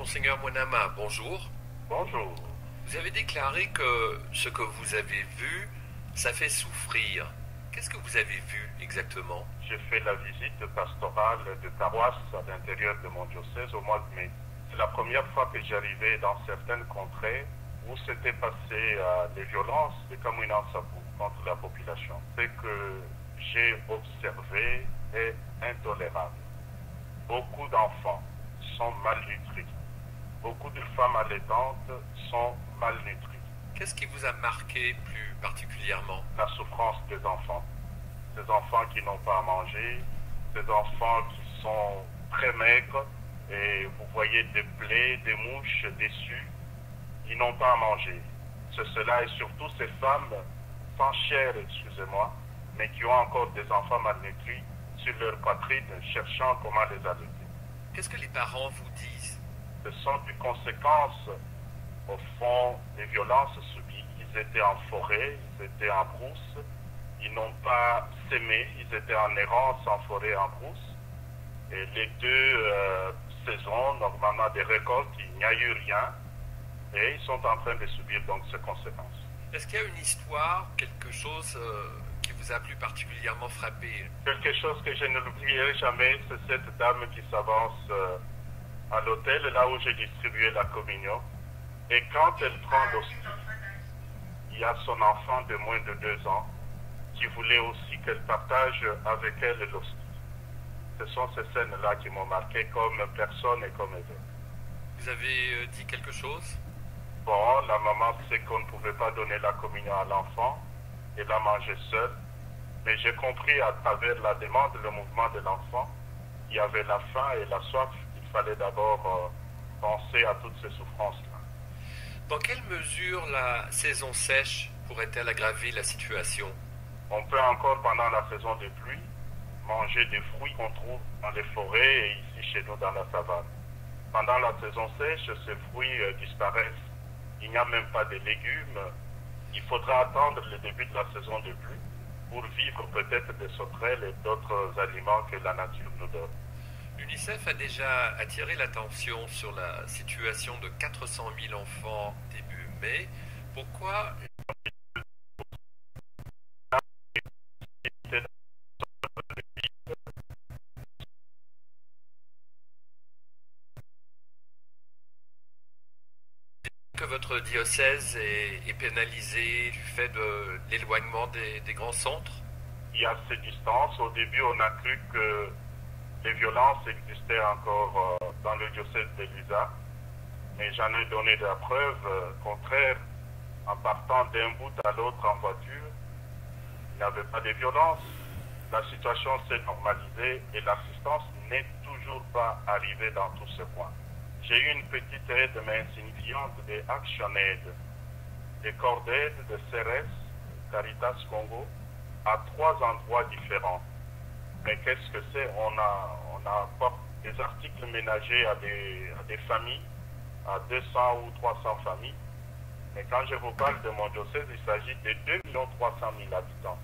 Monseigneur Monama, bonjour. Bonjour. Vous avez déclaré que ce que vous avez vu, ça fait souffrir. Qu'est-ce que vous avez vu exactement? J'ai fait la visite pastorale de paroisse à l'intérieur de mon diocèse au mois de mai. C'est la première fois que j'arrivais dans certaines contrées où s'étaient passées des violences, des Kamuinansapou contre la population. Ce que j'ai observé est intolérable. Beaucoup d'enfants sont malnutris. Beaucoup de femmes allaitantes sont malnutries. Qu'est-ce qui vous a marqué plus particulièrement? La souffrance des enfants. Ces enfants qui n'ont pas à manger, ces enfants qui sont très maigres, et vous voyez des plaies, des mouches dessus, ils n'ont pas à manger. C'est cela, et surtout ces femmes sans chair, excusez-moi, mais qui ont encore des enfants malnutris sur leur poitrine, cherchant comment les allaiter. Qu'est-ce que les parents vous disent? Ce sont des conséquences, au fond, des violences subies. Ils étaient en forêt, ils étaient en brousse, ils n'ont pas sémé, ils étaient en errance en forêt, en brousse. Et les deux saisons, normalement des récoltes, il n'y a eu rien. Et ils sont en train de subir donc ces conséquences. Est-ce qu'il y a une histoire, quelque chose qui vous a plus particulièrement frappé? Quelque chose que je ne l'oublierai jamais, c'est cette dame qui s'avance à l'hôtel, là où j'ai distribué la communion. Et quand elle prend l'hostie, il y a son enfant de moins de 2 ans qui voulait aussi qu'elle partage avec elle l'hostie. Ce sont ces scènes-là qui m'ont marqué comme personne et comme évêque. Vous avez dit quelque chose? Bon, la maman sait qu'on ne pouvait pas donner la communion à l'enfant et la manger seule. Mais j'ai compris à travers la demande, le mouvement de l'enfant, il y avait la faim et la soif. Il fallait d'abord penser à toutes ces souffrances-là. Dans quelle mesure la saison sèche pourrait-elle aggraver la situation? On peut encore, pendant la saison des pluies, manger des fruits qu'on trouve dans les forêts et ici chez nous dans la savane. Pendant la saison sèche, ces fruits disparaissent. Il n'y a même pas de légumes. Il faudra attendre le début de la saison de pluie pour vivre peut-être des sauterelles et d'autres aliments que la nature nous donne. L'UNICEF a déjà attiré l'attention sur la situation de 400 000 enfants début mai. Pourquoi que votre diocèse est pénalisé du fait de l'éloignement des grands centres? Il y a ces distances. Au début, on a cru que les violences existaient encore dans le diocèse de Lisa, mais j'en ai donné la preuve contraire. En partant d'un bout à l'autre en voiture, il n'y avait pas de violence. La situation s'est normalisée et l'assistance n'est toujours pas arrivée dans tout ce point. J'ai eu une petite aide, mais insignifiante, des Action Aid, des corps d'aide, de CRS, Caritas Congo, à 3 endroits différents. Mais qu'est-ce que c'est? On apporte des articles ménagers à des familles, à 200 ou 300 familles. Mais quand je vous parle de mon diocèse, il s'agit de 2 300 000 habitants,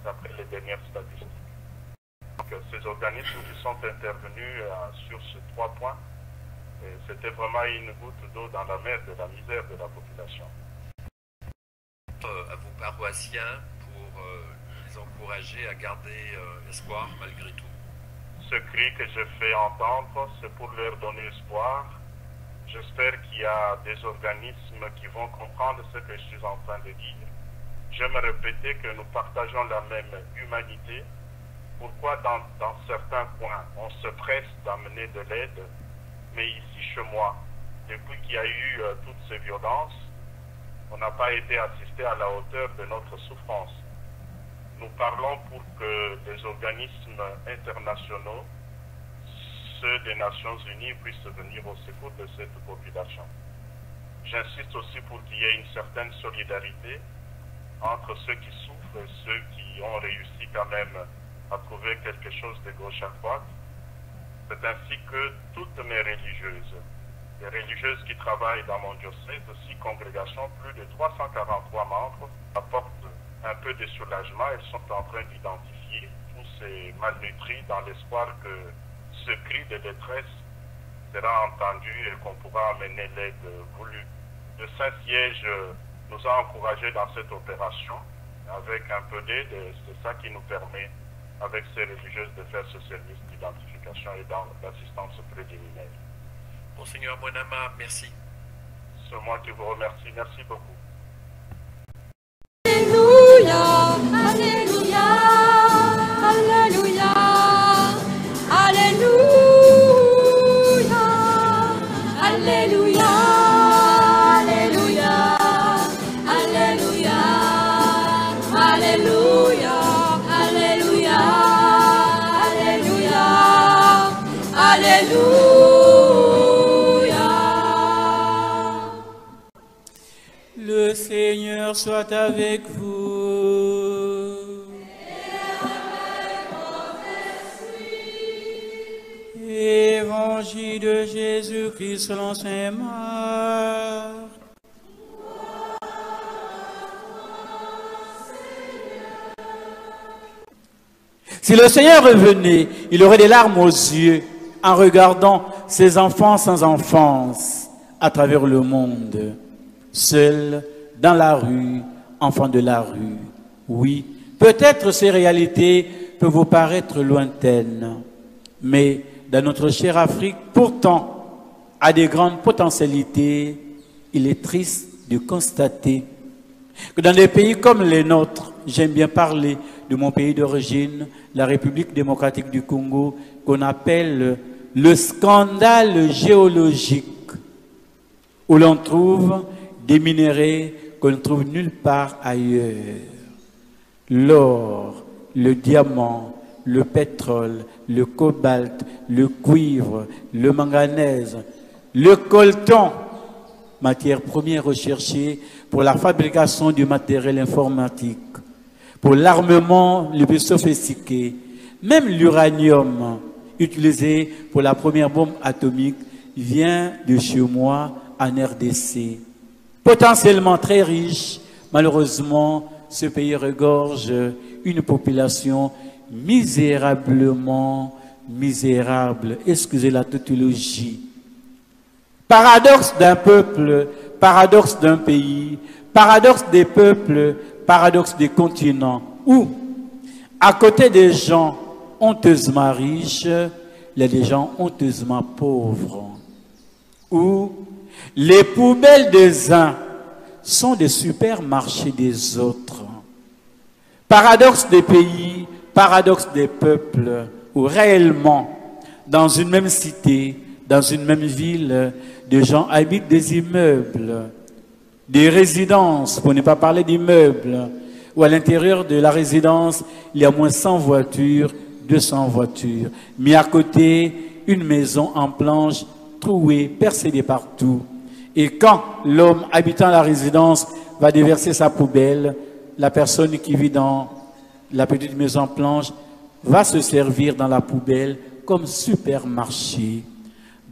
d'après les dernières statistiques. Donc, ces organismes qui sont intervenus sur ces 3 points, c'était vraiment une goutte d'eau dans la mer de la misère de la population. À vos paroissiens pour les encourager à garder espoir malgré tout? Ce cri que je fais entendre, c'est pour leur donner espoir. J'espère qu'il y a des organismes qui vont comprendre ce que je suis en train de dire. J'aime répéter que nous partageons la même humanité. Pourquoi dans certains coins, on se presse d'amener de l'aide, mais ici chez moi, depuis qu'il y a eu toutes ces violences, on n'a pas été assisté à la hauteur de notre souffrance. Nous parlons pour que les organismes internationaux, ceux des Nations Unies, puissent venir au secours de cette population. J'insiste aussi pour qu'il y ait une certaine solidarité entre ceux qui souffrent et ceux qui ont réussi quand même à trouver quelque chose de gauche à droite. C'est ainsi que toutes mes religieuses, les religieuses qui travaillent dans mon diocèse, 6 congrégations, plus de 343 membres, apportent un peu de soulagement. Elles sont en train d'identifier tous ces malnutris dans l'espoir que ce cri de détresse sera entendu et qu'on pourra amener l'aide voulue. Le Saint-Siège nous a encouragés dans cette opération avec un peu d'aide, et c'est ça qui nous permet, avec ces religieuses, de faire ce service d'identification et d'assistance préliminaire. Monseigneur Mwenama, merci. C'est moi qui vous remercie. Merci beaucoup. Alléluia, Alléluia, Alléluia, Alléluia, Alléluia, Alléluia, Alléluia, Alléluia, Alléluia, Alléluia, Alléluia. Le Seigneur soit avec vous. Évangile de Jésus-Christ selon saint Marc. Si le Seigneur revenait, il aurait des larmes aux yeux en regardant ses enfants sans enfance à travers le monde, seul dans la rue, enfant de la rue. Oui, peut-être ces réalités peuvent vous paraître lointaines, mais dans notre chère Afrique, pourtant, à des grandes potentialités, il est triste de constater que dans des pays comme les nôtres, j'aime bien parler de mon pays d'origine, la République démocratique du Congo, qu'on appelle le scandale géologique, où l'on trouve des minéraux qu'on ne trouve nulle part ailleurs. L'or, le diamant, le pétrole, le cobalt, le cuivre, le manganèse, le coltan, matière première recherchée pour la fabrication du matériel informatique, pour l'armement le plus sophistiqué, même l'uranium utilisé pour la première bombe atomique vient de chez moi en RDC. Potentiellement très riche, malheureusement, ce pays regorge une population misérablement misérable. Excusez la tautologie. Paradoxe d'un peuple, paradoxe d'un pays, paradoxe des peuples, paradoxe des continents, où, à côté des gens honteusement riches, il y a des gens honteusement pauvres, où les poubelles des uns sont des supermarchés des autres. Paradoxe des pays, paradoxe des peuples, où réellement, dans une même cité, dans une même ville, des gens habitent des immeubles, des résidences, pour ne pas parler d'immeubles, où à l'intérieur de la résidence, il y a moins 100 voitures, 200 voitures. Mais à côté, une maison en planche, trouée, percée de partout. Et quand l'homme habitant la résidence va déverser sa poubelle, la personne qui vit dans la petite maison en planche va se servir dans la poubelle comme supermarché.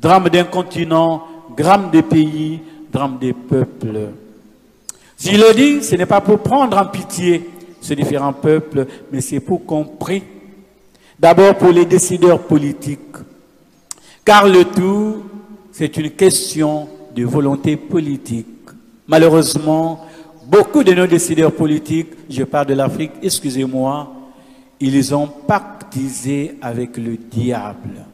Drame d'un continent, drame des pays, drame des peuples. Si je le dis, ce n'est pas pour prendre en pitié ces différents peuples, mais c'est pour qu'on prie. D'abord pour les décideurs politiques. Car le tout, c'est une question de volonté politique. Malheureusement, beaucoup de nos décideurs politiques, je parle de l'Afrique, excusez-moi, ils ont pactisé avec le diable.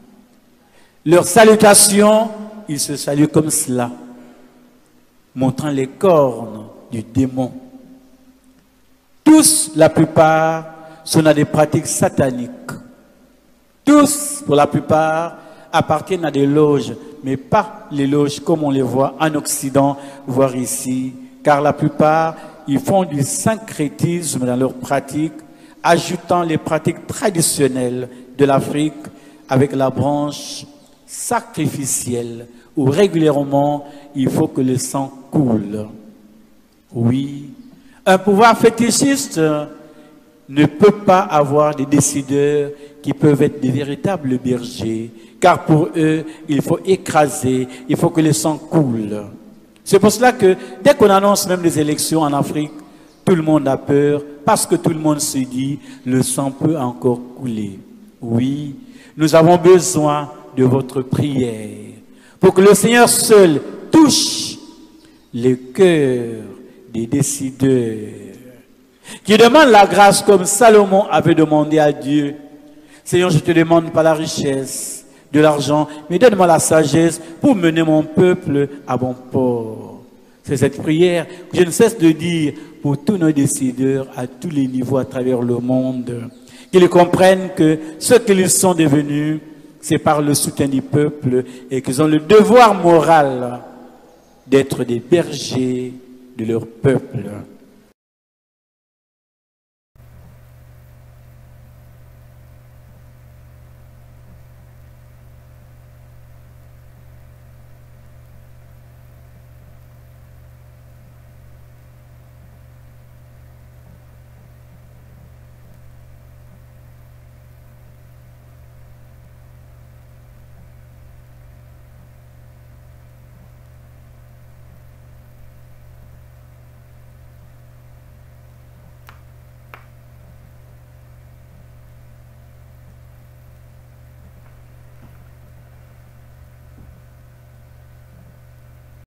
Leur salutation, ils se saluent comme cela, montrant les cornes du démon. Tous, la plupart, sont dans des pratiques sataniques. Tous, pour la plupart, appartiennent à des loges, mais pas les loges comme on les voit en Occident, voire ici, car la plupart, ils font du syncrétisme dans leurs pratiques, ajoutant les pratiques traditionnelles de l'Afrique avec la branche sacrificielle, où régulièrement, il faut que le sang coule. Oui, un pouvoir fétichiste ne peut pas avoir des décideurs qui peuvent être des véritables bergers, car pour eux, il faut écraser, il faut que le sang coule. C'est pour cela que dès qu'on annonce même les élections en Afrique, tout le monde a peur, parce que tout le monde se dit, le sang peut encore couler. Oui, nous avons besoin de votre prière. pour que le Seigneur seul touche le cœur des décideurs, qui demandent la grâce comme Salomon avait demandé à Dieu. Seigneur, je te demande pas la richesse, de l'argent, mais donne-moi la sagesse pour mener mon peuple à bon port. C'est cette prière que je ne cesse de dire pour tous nos décideurs à tous les niveaux à travers le monde. Qu'ils comprennent que ce qu'ils sont devenus, c'est par le soutien du peuple et qu'ils ont le devoir moral d'être des bergers de leur peuple.